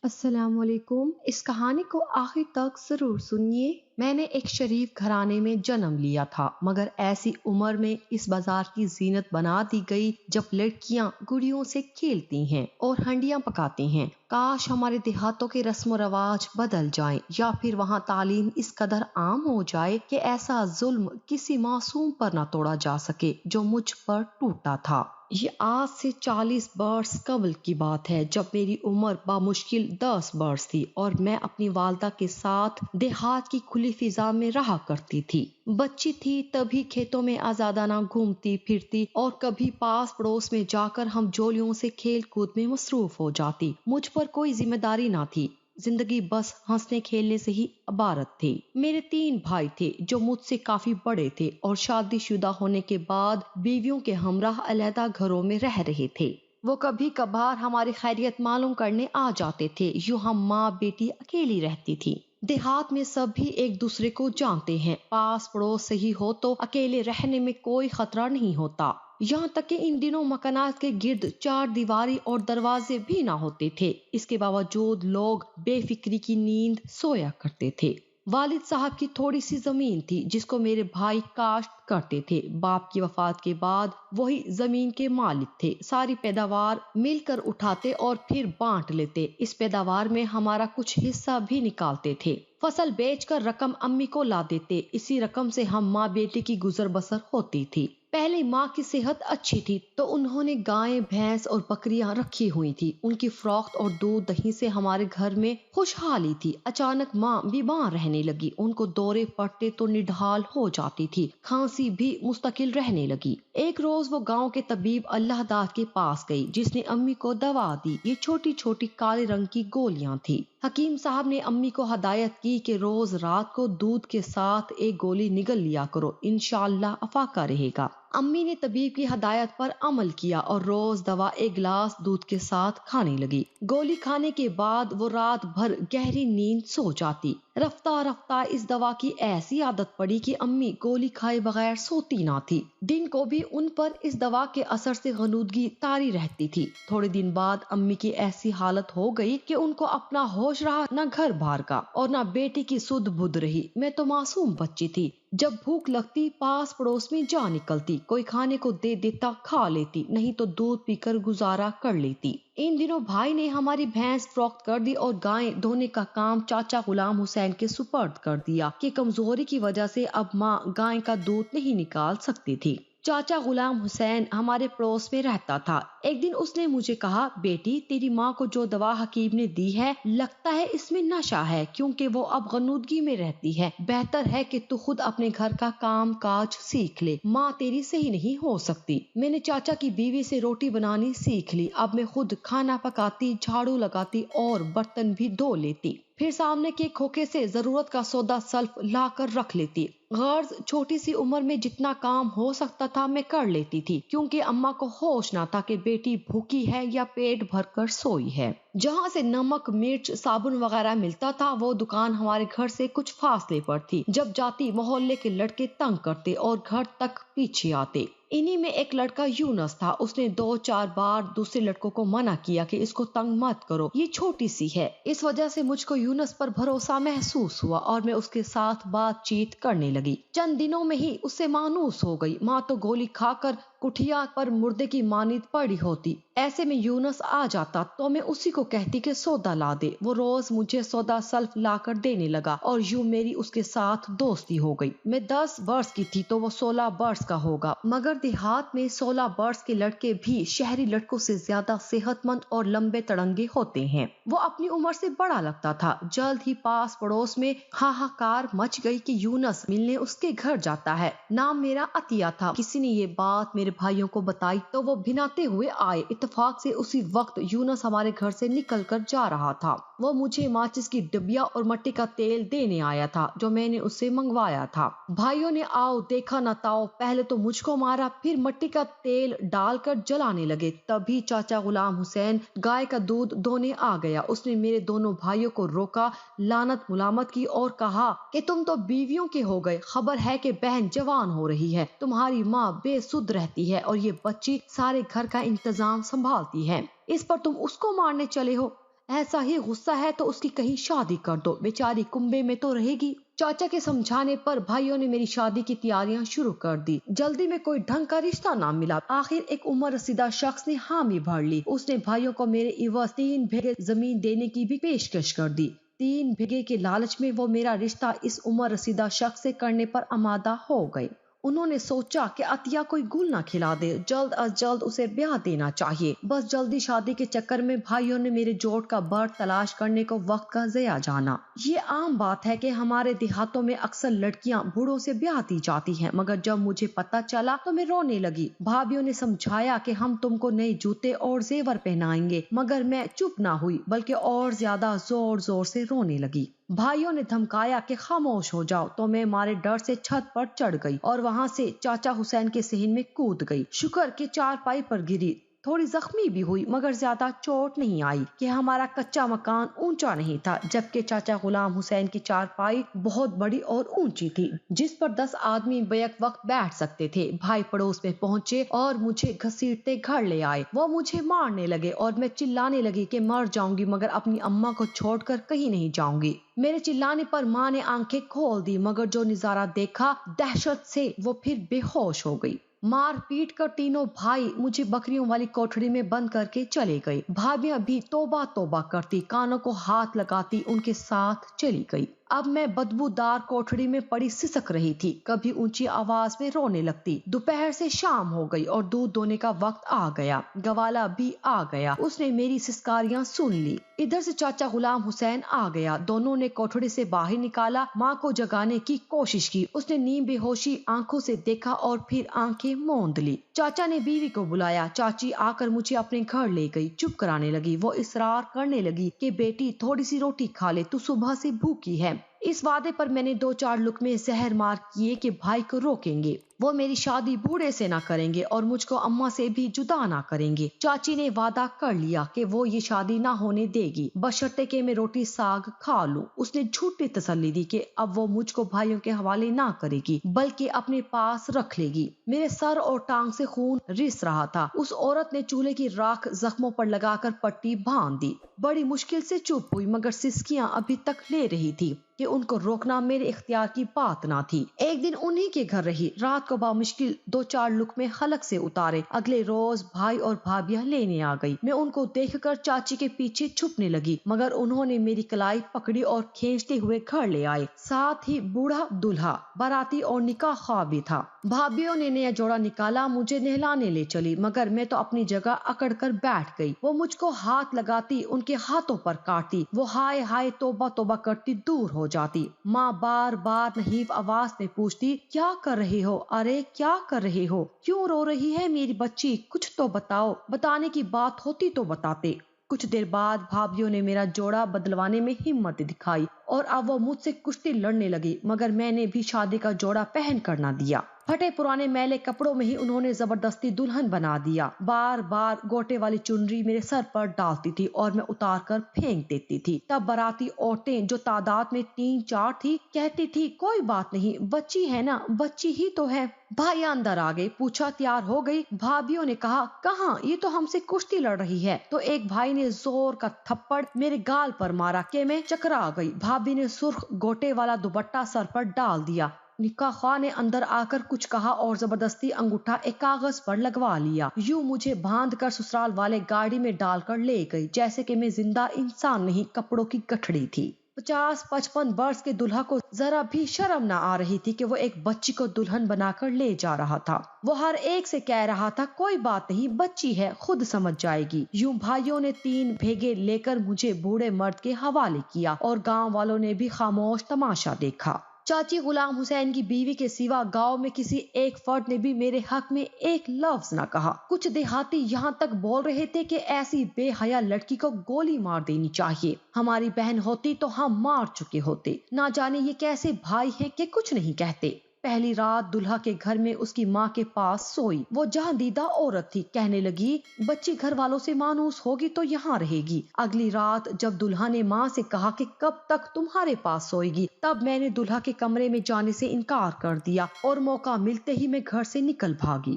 السلام علیکم۔ اس کہانی کو آخر تک ضرور سنیے۔ میں نے ایک شریف گھرانے میں جنم لیا تھا، مگر ایسی عمر میں اس بازار کی زینت بنا دی گئی جب لڑکیاں گڑیوں سے کھیلتی ہیں اور ہنڈیاں پکاتی ہیں۔ کاش ہمارے دیہاتوں کے رسم و رواج بدل جائیں، یا پھر وہاں تعلیم اس قدر عام ہو جائے کہ ایسا ظلم کسی معصوم پر نہ توڑا جا سکے جو مجھ پر ٹوٹا تھا۔ یہ آج سے 40 برس قبل کی بات ہے، جب میری عمر بامشکل 10 برس تھی اور میں اپنی والدہ کے ساتھ دیہات کی کھلی فضا میں رہا کرتی تھی۔ بچی تھی تبھی کھیتوں میں آزادانہ گھومتی پھرتی اور کبھی پاس پڑوس میں جا کر ہم جولیوں سے کھیل کود میں مصروف ہو جاتی۔ مجھ پر کوئی ذمہ داری نہ تھی، زندگی بس ہنسنے کھیلنے سے ہی عبارت تھی۔ میرے 3 بھائی تھے جو مجھ سے کافی بڑے تھے اور شادی شدہ ہونے کے بعد بیویوں کے ہمراہ علیحدہ گھروں میں رہ رہے تھے۔ وہ کبھی کبھار ہماری خیریت معلوم کرنے آ جاتے تھے، یوں ہم ماں بیٹی اکیلی رہتی تھی۔ دیہات میں سب بھی ایک دوسرے کو جانتے ہیں، پاس پڑوس سے ہی ہو تو اکیلے رہنے میں کوئی خطرہ نہیں ہوتا۔ یہاں تک کہ ان دنوں مکانات کے گرد 4 دیواری اور دروازے بھی نہ ہوتے تھے، اس کے باوجود لوگ بے فکری کی نیند سویا کرتے تھے۔ والد صاحب کی تھوڑی سی زمین تھی جس کو میرے بھائی کاشت کرتے تھے۔ باپ کی وفات کے بعد وہی زمین کے مالک تھے، ساری پیداوار مل کر اٹھاتے اور پھر بانٹ لیتے۔ اس پیداوار میں ہمارا کچھ حصہ بھی نکالتے تھے۔ فصل بیچ کر رقم امی کو لا دیتے، اسی رقم سے ہم ماں بیٹی کی گزر بسر ہوتی تھی۔ پہلے ماں کی صحت اچھی تھی تو انہوں نے گائیں بھینس اور بکریاں رکھی ہوئی تھی، ان کی فروخت اور دودھ دہی سے ہمارے گھر میں خوشحالی تھی۔ اچانک ماں بیمار رہنے لگی، ان کو دورے پڑتے تو نڈھال ہو جاتی تھی، کھانسی بھی مستقل رہنے لگی۔ ایک روز وہ گاؤں کے طبیب اللہ داد کے پاس گئی، جس نے امی کو دوا دی۔ یہ چھوٹی چھوٹی کالے رنگ کی گولیاں تھی۔ حکیم صاحب نے امی کو ہدایت کی کہ روز رات کو دودھ کے ساتھ ایک گولی نگل لیا کرو، انشاءاللہ افاقہ رہے گا۔ امی نے طبیب کی ہدایت پر عمل کیا اور روز دوا ایک گلاس دودھ کے ساتھ کھانے لگی۔ گولی کھانے کے بعد وہ رات بھر گہری نیند سو جاتی۔ رفتہ رفتہ اس دوا کی ایسی عادت پڑی کہ امی گولی کھائے بغیر سوتی نہ تھی۔ دن کو بھی ان پر اس دوا کے اثر سے غنودگی طاری رہتی تھی۔ تھوڑے دن بعد امی کی ایسی حالت ہو گئی کہ ان کو اپنا ہوش رہا نہ گھر بار کا اور نہ بیٹی کی سدھ بدھ رہی۔ میں تو معصوم بچی تھی، جب بھوک لگتی پاس پڑوس میں جا نکلتی، کوئی کھانے کو دے دیتا کھا لیتی، نہیں تو دودھ پی کر گزارا کر لیتی۔ ان دنوں بھائی نے ہماری بھینس فروخت کر دی اور گائیں دھونے کا کام چاچا غلام حسین کے سپرد کر دیا کہ کمزوری کی وجہ سے اب ماں گائے کا دودھ نہیں نکال سکتی تھی۔ چاچا غلام حسین ہمارے پڑوس میں رہتا تھا۔ ایک دن اس نے مجھے کہا، بیٹی تیری ماں کو جو دوا حکیم نے دی ہے لگتا ہے اس میں نشہ ہے، کیونکہ وہ اب غنودگی میں رہتی ہے۔ بہتر ہے کہ تو خود اپنے گھر کا کام کاج سیکھ لے، ماں تیری صحیح نہیں ہو سکتی۔ میں نے چاچا کی بیوی سے روٹی بنانی سیکھ لی۔ اب میں خود کھانا پکاتی، جھاڑو لگاتی اور برتن بھی دھو لیتی، پھر سامنے کے کھوکے سے ضرورت کا سودا سلف لا کر رکھ لیتی۔ غرض چھوٹی سی عمر میں جتنا کام ہو سکتا تھا میں کر لیتی تھی، کیونکہ اماں کو ہوش نہ تھا کہ بیٹی بھوکی ہے یا پیٹ بھر کر سوئی ہے۔ جہاں سے نمک مرچ صابن وغیرہ ملتا تھا وہ دکان ہمارے گھر سے کچھ فاصلے پر تھی۔ جب جاتی محلے کے لڑکے تنگ کرتے اور گھر تک پیچھے آتے۔ انہی میں ایک لڑکا یونس تھا، اس نے 2-4 بار دوسرے لڑکوں کو منع کیا کہ اس کو تنگ مت کرو، یہ چھوٹی سی ہے۔ اس وجہ سے مجھ کو یونس پر بھروسہ محسوس ہوا اور میں اس کے ساتھ بات چیت کرنے لگی۔ چند دنوں میں ہی اس سے مانوس ہو گئی۔ ماں تو گولی کھا کر کٹھیا پر مردے کی مانند پڑی ہوتی، ایسے میں یونس آ جاتا تو میں اسی کو کہتی کہ سودا لا دے۔ وہ روز مجھے سودا سلف لا کر دینے لگا اور یوں میری اس کے ساتھ دوستی ہو گئی۔ میں 10 برس کی تھی تو وہ 16 برس کا ہوگا، مگر دیہات میں 16 برس کے لڑکے بھی شہری لڑکوں سے زیادہ صحت مند اور لمبے تڑنگے ہوتے ہیں۔ وہ اپنی عمر سے بڑا لگتا تھا۔ جلد ہی پاس پڑوس میں ہاہاکار مچ گئی کہ یونس ملنے اس کے گھر جاتا ہے۔ نام میرا عطیہ تھا۔ کسی نے یہ بات میرے بھائیوں کو بتائی تو وہ بھناتے ہوئے آئے۔ اتفاق سے اسی وقت یونس ہمارے گھر سے نکل کر جا رہا تھا۔ وہ مجھے ماچس کی ڈبیا اور مٹی کا تیل دینے آیا تھا جو میں نے اس سے منگوایا تھا۔ بھائیوں نے آؤ دیکھا نہ تاؤ، پہلے تو مجھ کو مارا، پھر مٹی کا تیل ڈال کر جلانے لگے۔ تبھی چاچا غلام حسین گائے کا دودھ دھونے آ گیا۔ اس نے میرے دونوں بھائیوں کو روکا، لعنت ملامت کی اور کہا کہ تم تو بیویوں کے ہو گئے، خبر ہے کہ بہن جوان ہو رہی ہے، تمہاری ماں بے سدھ رہتی ہے اور یہ بچی سارے گھر کا انتظام سنبھالتی ہے، اس پر تم اس کو مارنے چلے ہو۔ ایسا ہی غصہ ہے تو اس کی کہیں شادی کر دو، بیچاری کنبے میں تو رہے گی۔ چاچا کے سمجھانے پر بھائیوں نے میری شادی کی تیاریاں شروع کر دی۔ جلدی میں کوئی ڈھنگ کا رشتہ نہ ملا، آخر ایک عمر رسیدہ شخص نے حامی بھر لی۔ اس نے بھائیوں کو میرے عوض 3 بیگھے زمین دینے کی بھی پیشکش کر دی۔ 3 بیگھے کے لالچ میں وہ میرا رشتہ اس عمر رسیدہ شخص سے کرنے پر آمادہ ہو گئے۔ انہوں نے سوچا کہ عطیہ کوئی گل نہ کھلا دے، جلد از جلد اسے بیاہ دینا چاہیے۔ بس جلدی شادی کے چکر میں بھائیوں نے میرے جوڑ کا بڑ تلاش کرنے کو وقت کا ضیاع جانا۔ یہ عام بات ہے کہ ہمارے دیہاتوں میں اکثر لڑکیاں بوڑھوں سے بیاہ دی جاتی ہیں، مگر جب مجھے پتہ چلا تو میں رونے لگی۔ بھابھیوں نے سمجھایا کہ ہم تم کو نئے جوتے اور زیور پہنائیں گے، مگر میں چپ نہ ہوئی بلکہ اور زیادہ زور زور سے رونے لگی۔ بھائیوں نے دھمکایا کہ خاموش ہو جاؤ، تو میں مارے ڈر سے چھت پر چڑھ گئی اور وہاں سے چاچا حسین کے صحن میں کود گئی۔ شکر کہ چارپائی پر گری، تھوڑی زخمی بھی ہوئی مگر زیادہ چوٹ نہیں آئی کہ ہمارا کچا مکان اونچا نہیں تھا، جبکہ چاچا غلام حسین کی چارپائی بہت بڑی اور اونچی تھی جس پر 10 آدمی بیک وقت بیٹھ سکتے تھے۔ بھائی پڑوس میں پہنچے اور مجھے گھسیٹتے گھر لے آئے۔ وہ مجھے مارنے لگے اور میں چلانے لگی کہ مر جاؤں گی مگر اپنی اماں کو چھوڑ کر کہیں نہیں جاؤں گی۔ میرے چلانے پر ماں نے آنکھیں کھول دی مگر جو نظارہ دیکھا، دہشت سے وہ پھر بے ہوش ہو گئی۔ مار پیٹ کر تینوں بھائی مجھے بکریوں والی کوٹھڑی میں بند کر کے چلے گئے۔ بھابیاں بھی توبہ توبہ کرتی، کانوں کو ہاتھ لگاتی ان کے ساتھ چلی گئی۔ اب میں بدبودار کوٹھڑی میں پڑی سسک رہی تھی، کبھی اونچی آواز میں رونے لگتی۔ دوپہر سے شام ہو گئی اور دودھ دونے کا وقت آ گیا۔ گوالا بھی آ گیا، اس نے میری سسکاریاں سن لی۔ ادھر سے چاچا غلام حسین آ گیا، دونوں نے کوٹھڑی سے باہر نکالا، ماں کو جگانے کی کوشش کی۔ اس نے نیم بے ہوشی آنکھوں سے دیکھا اور پھر آنکھیں موند لی۔ چاچا نے بیوی کو بلایا، چاچی آ کر مجھے اپنے گھر لے گئی، چپ کرانے لگی۔ وہ اصرار کرنے لگی کہ بیٹی تھوڑی سی روٹی کھا لے، تو صبح سے بھوکی ہے۔ اس وعدے پر میں نے 2-4 لقمے زہر مار کیے کہ بھائی کو روکیں گے، وہ میری شادی بوڑھے سے نہ کریں گے اور مجھ کو اماں سے بھی جدا نہ کریں گے۔ چاچی نے وعدہ کر لیا کہ وہ یہ شادی نہ ہونے دے گی بشرطے کہ میں روٹی ساگ کھا لوں۔ اس نے جھوٹی تسلی دی کہ اب وہ مجھ کو بھائیوں کے حوالے نہ کرے گی بلکہ اپنے پاس رکھ لے گی۔ میرے سر اور ٹانگ سے خون رس رہا تھا۔ اس عورت نے چولہے کی راکھ زخموں پر لگا کر پٹی باندھ دی۔ بڑی مشکل سے چپ ہوئی مگر سسکیاں ابھی تک لے رہی تھی کہ ان کو روکنا میرے اختیار کی بات نہ تھی۔ ایک دن انہی کے گھر رہی، رات کو بامشکل 2-4 لقمے حلق سے اتارے۔ اگلے روز بھائی اور بھابیاں لینے آ گئی۔ میں ان کو دیکھ کر چاچی کے پیچھے چھپنے لگی مگر انہوں نے میری کلائی پکڑی اور کھینچتے ہوئے گھر لے آئے، ساتھ ہی بوڑھا دلہا، باراتی اور نکاح خواہ بھی تھا۔ بھابیوں نے نیا جوڑا نکالا، مجھے نہلانے لے چلی مگر میں تو اپنی جگہ اکڑ کر بیٹھ گئی۔ وہ مجھ کو ہاتھ لگاتی، ان کے ہاتھوں پر کاٹتی، وہ ہائے ہائے توبہ توبہ کرتی دور ہو جاتی۔ ماں بار بار نحیف آواز میں پوچھتی، کیا کر رہے ہو؟ ارے کیا کر رہے ہو؟ کیوں رو رہی ہے میری بچی؟ کچھ تو بتاؤ، بتانے کی بات ہوتی تو بتاتے۔ کچھ دیر بعد بھابیوں نے میرا جوڑا بدلوانے میں ہمت دکھائی اور اب وہ مجھ سے کشتی لڑنے لگی مگر میں نے بھی شادی کا جوڑا پہن کر نہ دیا۔ پھٹے پرانے میلے کپڑوں میں ہی انہوں نے زبردستی دلہن بنا دیا۔ بار بار گوٹے والی چنری میرے سر پر ڈالتی تھی اور میں اتار کر پھینک دیتی تھی۔ تب باراتی عورتیں جو تعداد میں 3-4 تھی کہتی تھی، کوئی بات نہیں، بچی ہے نا، بچی ہی تو ہے۔ بھائی اندر آ گئے، پوچھا تیار ہو گئی؟ بھابیوں نے کہا کہاں، یہ تو ہم سے کشتی لڑ رہی ہے۔ تو ایک بھائی نے زور کا تھپڑ میرے گال پر مارا کہ میں چکرا گئی۔ بھابی نے سرخ گوٹے والا دوپٹہ سر پر ڈال دیا۔ نکاح خواہ نے اندر آ کر کچھ کہا اور زبردستی انگوٹھا ایک کاغذ پر لگوا لیا۔ یوں مجھے باندھ کر سسرال والے گاڑی میں ڈال کر لے گئی جیسے کہ میں زندہ انسان نہیں، کپڑوں کی گٹھڑی تھی۔ 50-55 برس کے دلہا کو ذرا بھی شرم نہ آ رہی تھی کہ وہ ایک بچی کو دلہن بنا کر لے جا رہا تھا۔ وہ ہر ایک سے کہہ رہا تھا، کوئی بات نہیں، بچی ہے، خود سمجھ جائے گی۔ یوں بھائیوں نے 3 بیگھے لے کر مجھے بوڑھے مرد کے حوالے کیا اور گاؤں والوں نے بھی خاموش تماشا دیکھا۔ چاچی غلام حسین کی بیوی کے سوا گاؤں میں کسی ایک فرد نے بھی میرے حق میں ایک لفظ نہ کہا۔ کچھ دیہاتی یہاں تک بول رہے تھے کہ ایسی بے حیا لڑکی کو گولی مار دینی چاہیے، ہماری بہن ہوتی تو ہم مار چکے ہوتے۔ نہ جانے یہ کیسے بھائی ہیں کہ کچھ نہیں کہتے۔ پہلی رات دلہا کے گھر میں اس کی ماں کے پاس سوئی۔ وہ جہاں دیدہ عورت تھی، کہنے لگی، بچی گھر والوں سے مانوس ہوگی تو یہاں رہے گی۔ اگلی رات جب دلہا نے ماں سے کہا کہ کب تک تمہارے پاس سوئے گی، تب میں نے دلہا کے کمرے میں جانے سے انکار کر دیا اور موقع ملتے ہی میں گھر سے نکل بھاگی۔